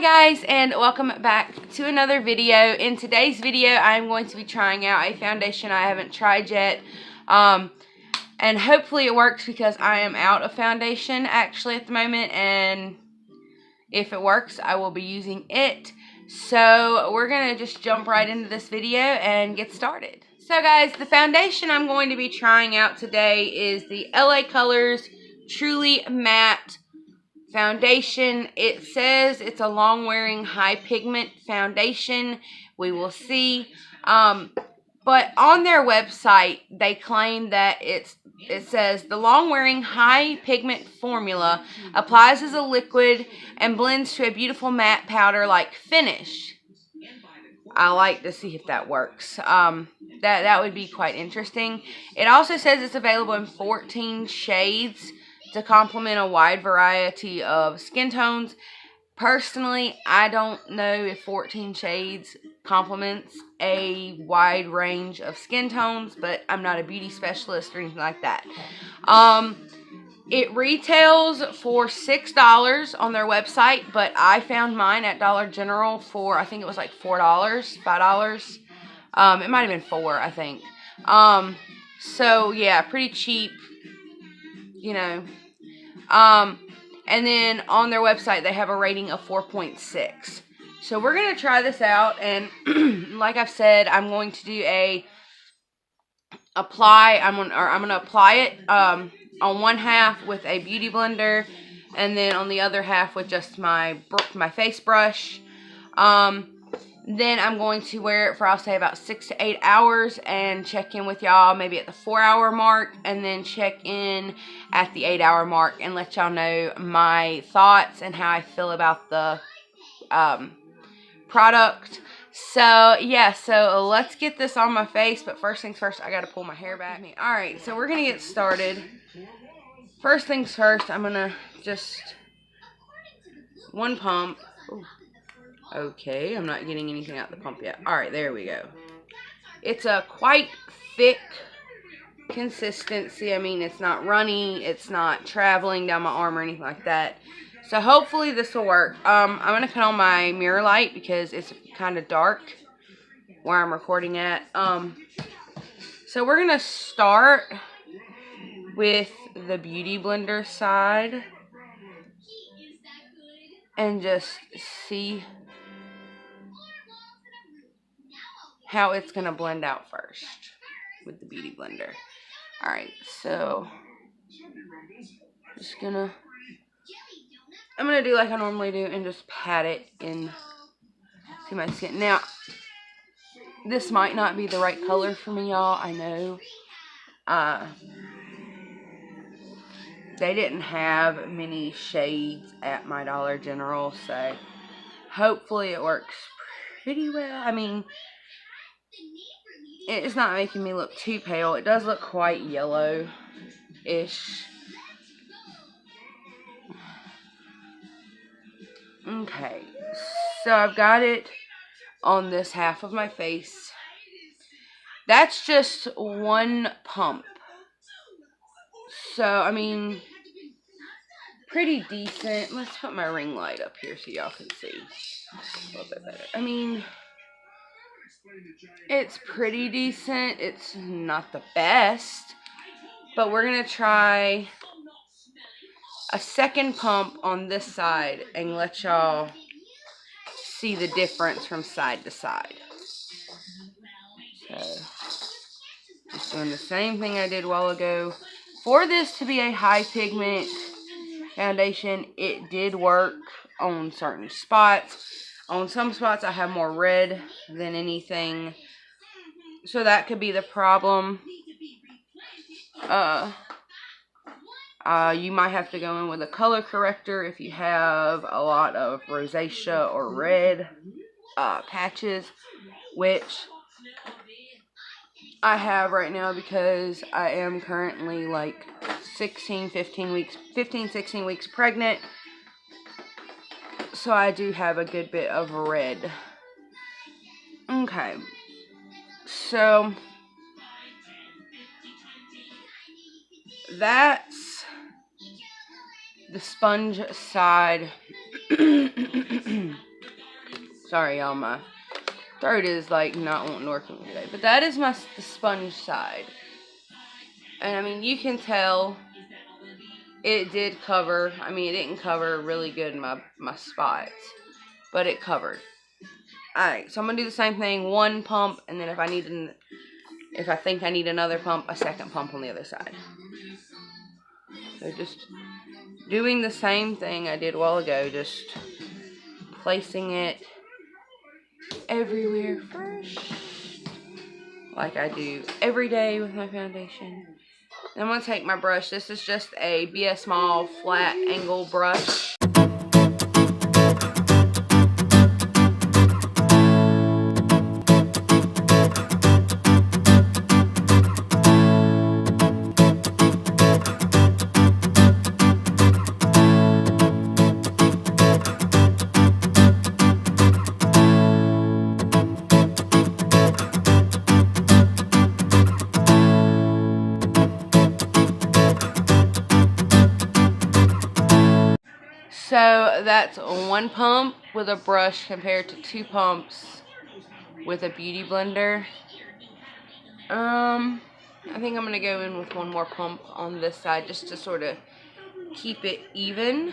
Hi guys, and welcome back to another video. In today's video, I'm going to be trying out a foundation I haven't tried yet. And hopefully it works because I am out of foundation actually at the moment. And if it works, I will be using it. So we're going to just jump right into this video and get started. So guys, the foundation I'm going to be trying out today is the LA Colors Truly Matte Foundation. It says it's a long wearing high pigment foundation. We will see. But on their website they claim that it says the long wearing high pigment formula applies as a liquid and blends to a beautiful matte powder like finish. I like to see if that works. That would be quite interesting. It also says it's available in 14 shades to complement a wide variety of skin tones. Personally, I don't know if 14 shades complements a wide range of skin tones, but I'm not a beauty specialist or anything like that. It retails for $6 on their website, but I found mine at Dollar General for, I think it was like $4, $5. It might have been $4, I think. So yeah, pretty cheap, you know. And then on their website they have a rating of 4.6. So we're gonna try this out, and like I've said, I'm going to do I'm gonna apply it on one half with a beauty blender, and then on the other half with just my face brush. Then I'm going to wear it for, I'll say, about 6 to 8 hours and check in with y'all maybe at the 4-hour mark, and then check in at the 8-hour mark and let y'all know my thoughts and how I feel about the product. So yeah, so let's get this on my face, but first things first, I gotta pull my hair back. Alright, so we're gonna get started. First things first, I'm gonna just one pump. Ooh. Okay, I'm not getting anything out the pump yet. Alright, there we go. It's a quite thick consistency. I mean, it's not runny, it's not traveling down my arm or anything like that. So hopefully this will work. I'm going to put on my mirror light because it's kind of dark where I'm recording at. So we're going to start with the beauty blender side and just see how it's going to blend out first with the beauty blender. Alright, so I'm gonna do like I normally do and just pat it into my skin. Now, this might not be the right color for me, y'all. I know. They didn't have many shades at my Dollar General, so hopefully it works pretty well. I mean, it's not making me look too pale. It does look quite yellow-ish. Okay, so I've got it on this half of my face. That's just one pump. So, I mean, pretty decent. Let's put my ring light up here so y'all can see a little bit better. I mean, it's pretty decent. It's not the best, but we're going to try a second pump on this side and let y'all see the difference from side to side. So, just doing the same thing I did a while ago. For this to be a high pigment foundation, it did work on certain spots. On some spots I have more red than anything, so that could be the problem. You might have to go in with a color corrector if you have a lot of rosacea or red patches, which I have right now because I am currently like 16 weeks pregnant. So I do have a good bit of red. Okay. So that's the sponge side. Sorry, y'all, my throat is like not wanting to work with me today. But that is the sponge side. And I mean, you can tell it did cover. I mean, it didn't cover really good in my spots, but it covered. Alright, so I'm going to do the same thing, one pump, and then if I think I need another pump, a second pump on the other side. So just doing the same thing I did a while ago, just placing it everywhere first, like I do every day with my foundation. Then I'm going to take my brush. This is just a BS Small flat angle brush. So that's one pump with a brush compared to 2 pumps with a beauty blender. I think I'm going to go in with one more pump on this side just to sort of keep it even.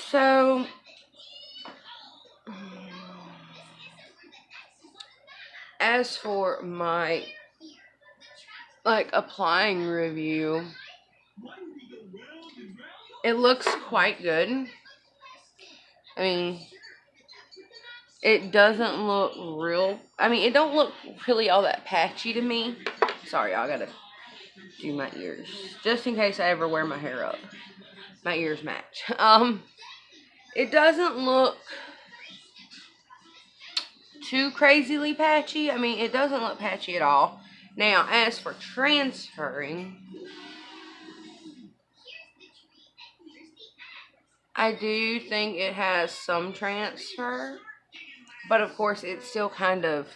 So, as for my, applying review, it looks quite good. I mean, it doesn't look it don't look really all that patchy to me. Sorry, I gotta do my ears, just in case I ever wear my hair up. My ears match. It doesn't look too crazily patchy. I mean, it doesn't look patchy at all. Now, as for transferring, I do think it has some transfer, but of course it's still kind of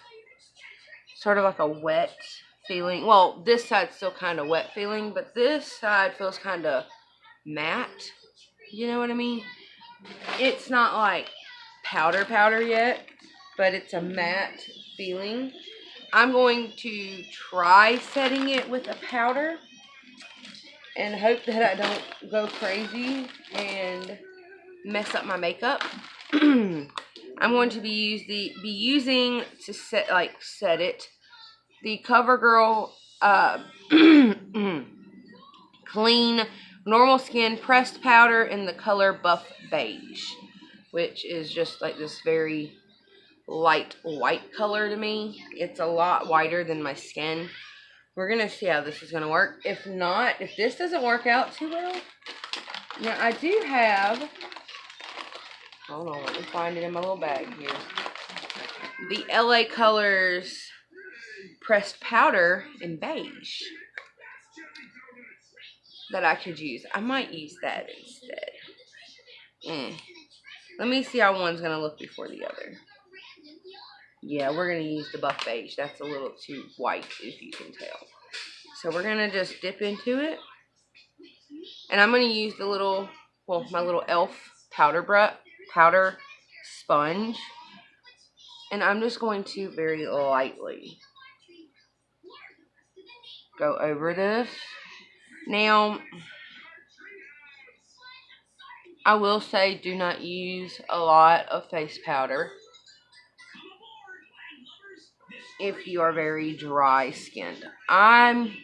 sort of like a wet feeling. Well, this side's still kind of wet feeling, but this side feels kind of matte. You know what I mean? It's not like powder yet, but it's a matte feeling. I'm going to try setting it with a powder and hope that I don't go crazy and mess up my makeup. I'm going to be using to set it the CoverGirl Clean Normal Skin Pressed Powder in the color Buff Beige, which is just like this very light white color to me. It's a lot whiter than my skin. We're going to see how this is going to work. If not, if this doesn't work out too well, now I do have, hold on, let me find it in my little bag here, the LA Colors Pressed Powder in beige that I could use. I might use that instead. Let me see how one's going to look before the other. Yeah, we're going to use the Buff Beige. That's a little too white, if you can tell. So we're going to just dip into it. And I'm going to use the little, my little e.l.f. powder sponge. And I'm just going to very lightly go over this. Now, I will say do not use a lot of face powder if you are very dry skinned. I'm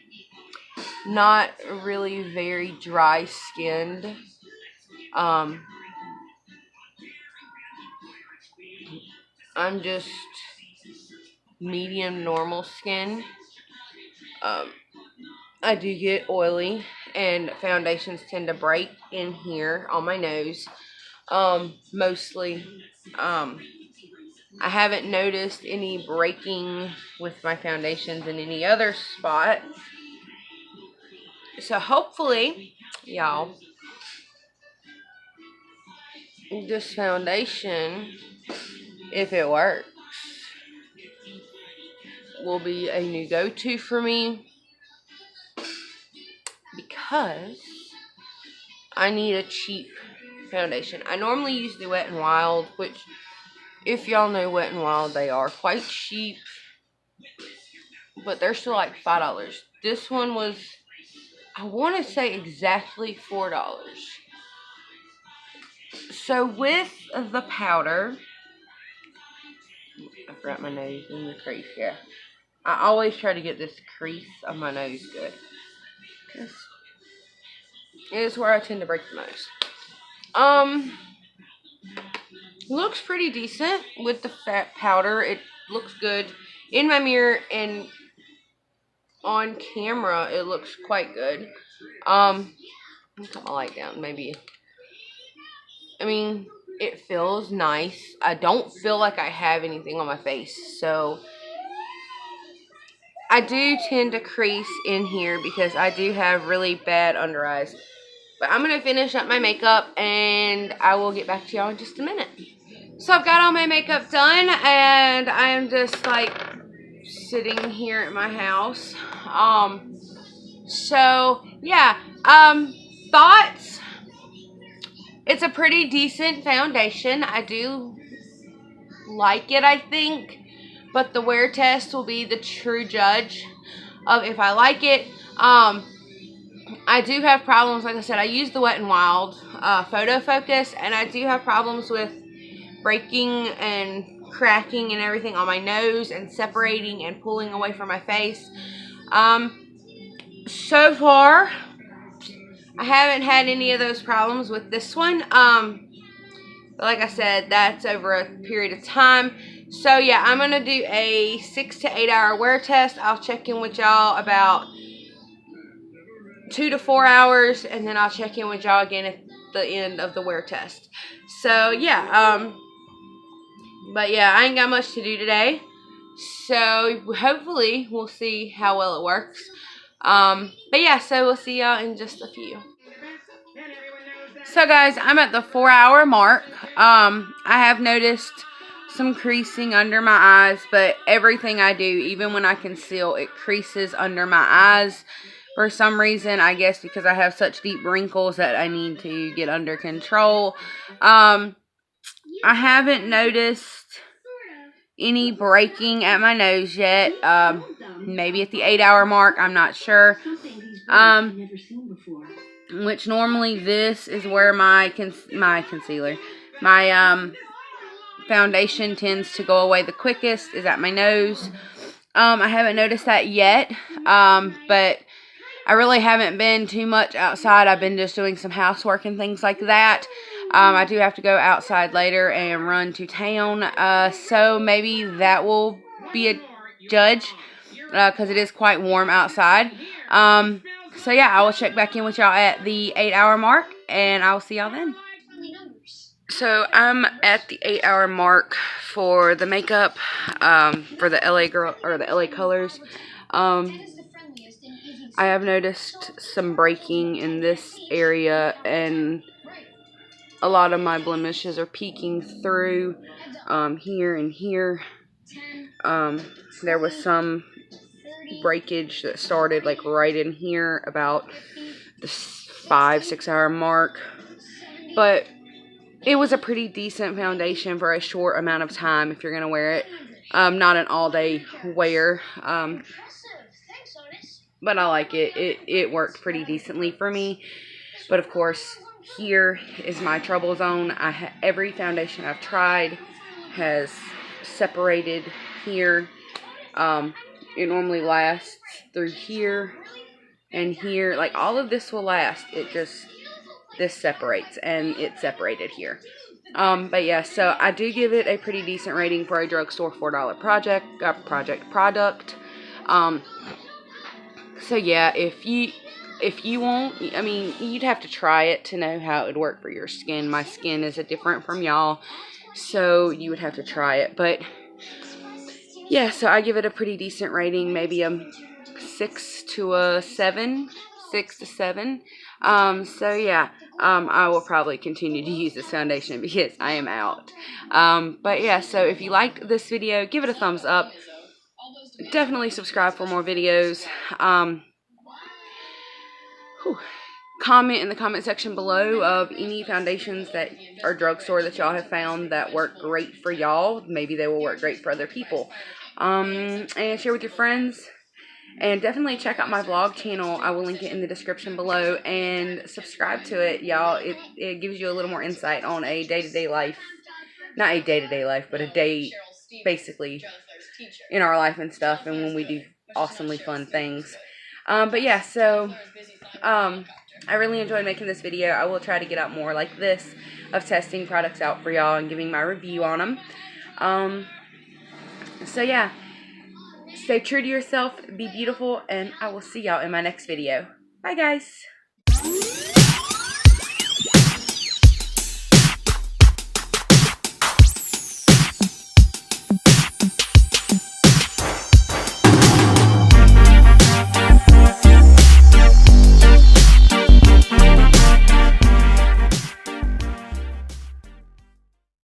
not really very dry skinned. I'm just medium normal skin. I do get oily and foundations tend to break in here on my nose. mostly. I haven't noticed any breaking with my foundations in any other spot. So hopefully, y'all, this foundation, if it works, will be a new go-to for me, because I need a cheap foundation. I normally use the Wet n Wild, which, if y'all know Wet n Wild, they are quite cheap, but they're still like $5. This one was, I want to say, exactly $4. So with the powder, I forgot my nose in the crease. Yeah, I always try to get this crease of my nose good, because it is where I tend to break the most. Looks pretty decent with the fat powder. It looks good in my mirror, and on camera it looks quite good. Let me cut my light down, maybe. I mean, it feels nice. I don't feel like I have anything on my face, so I do tend to crease in here because I do have really bad under eyes. But I'm going to finish up my makeup, and I will get back to y'all in just a minute. So I've got all my makeup done, and I am just like sitting here at my house. So yeah, thoughts. It's a pretty decent foundation. I do like it, I think, but the wear test will be the true judge of if I like it. I do have problems, like I said, I use the Wet n Wild photo focus, and I do have problems with breaking and cracking and everything on my nose, and separating and pulling away from my face. So far, I haven't had any of those problems with this one. But like I said, that's over a period of time. So yeah, I'm going to do a 6 to 8 hour wear test. I'll check in with y'all about 2 to 4 hours, and then I'll check in with y'all again at the end of the wear test. So yeah, but yeah, I ain't got much to do today. So hopefully we'll see how well it works. But yeah, so we'll see y'all in just a few. So guys, I'm at the 4 hour mark. I have noticed some creasing under my eyes, but everything I do, even when I conceal, it creases under my eyes for some reason. I guess because I have such deep wrinkles that I need to get under control. I haven't noticed any breaking at my nose yet. Maybe at the 8 hour mark, I'm not sure. Which normally this is where my concealer, my foundation tends to go away the quickest, is at my nose. I haven't noticed that yet, but I really haven't been too much outside. I've been just doing some housework and things like that. I do have to go outside later and run to town, so maybe that will be a judge, because it is quite warm outside. So yeah, I will check back in with y'all at the 8 hour mark, and I will see y'all then. So I'm at the 8 hour mark for the makeup, for the LA girl, or the LA colors. I have noticed some breaking in this area, and a lot of my blemishes are peeking through here and here. There was some breakage that started like right in here about the 5-6 hour mark, but it was a pretty decent foundation for a short amount of time if you're gonna wear it. Not an all-day wear, but I like it. It worked pretty decently for me. But of course, here is my trouble zone. Every foundation I've tried has separated here. It normally lasts through here and here. Like, all of this will last. This separates, and it separated here. But yeah, so I do give it a pretty decent rating for a drugstore $4 product. So yeah, if you if you won't, I mean, you'd have to try it to know how it would work for your skin. My skin is different from y'all, so you would have to try it. But yeah, so I give it a pretty decent rating, maybe a 6 to a 7, 6 to 7. So yeah, I will probably continue to use this foundation because I am out. But yeah, so if you liked this video, give it a thumbs up. Definitely subscribe for more videos. Comment in the comment section below of any foundations that are drugstore that y'all have found that work great for y'all. Maybe they will work great for other people. And share with your friends. And definitely check out my vlog channel. I will link it in the description below. And subscribe to it, y'all. It gives you a little more insight on a day-to-day life. Not a day-to-day life, but a day, basically, in our life and stuff. And when we do awesomely fun things. But yeah, so I really enjoyed making this video. I will try to get out more like this of testing products out for y'all and giving my review on them. So yeah, stay true to yourself, be beautiful, and I will see y'all in my next video. Bye guys!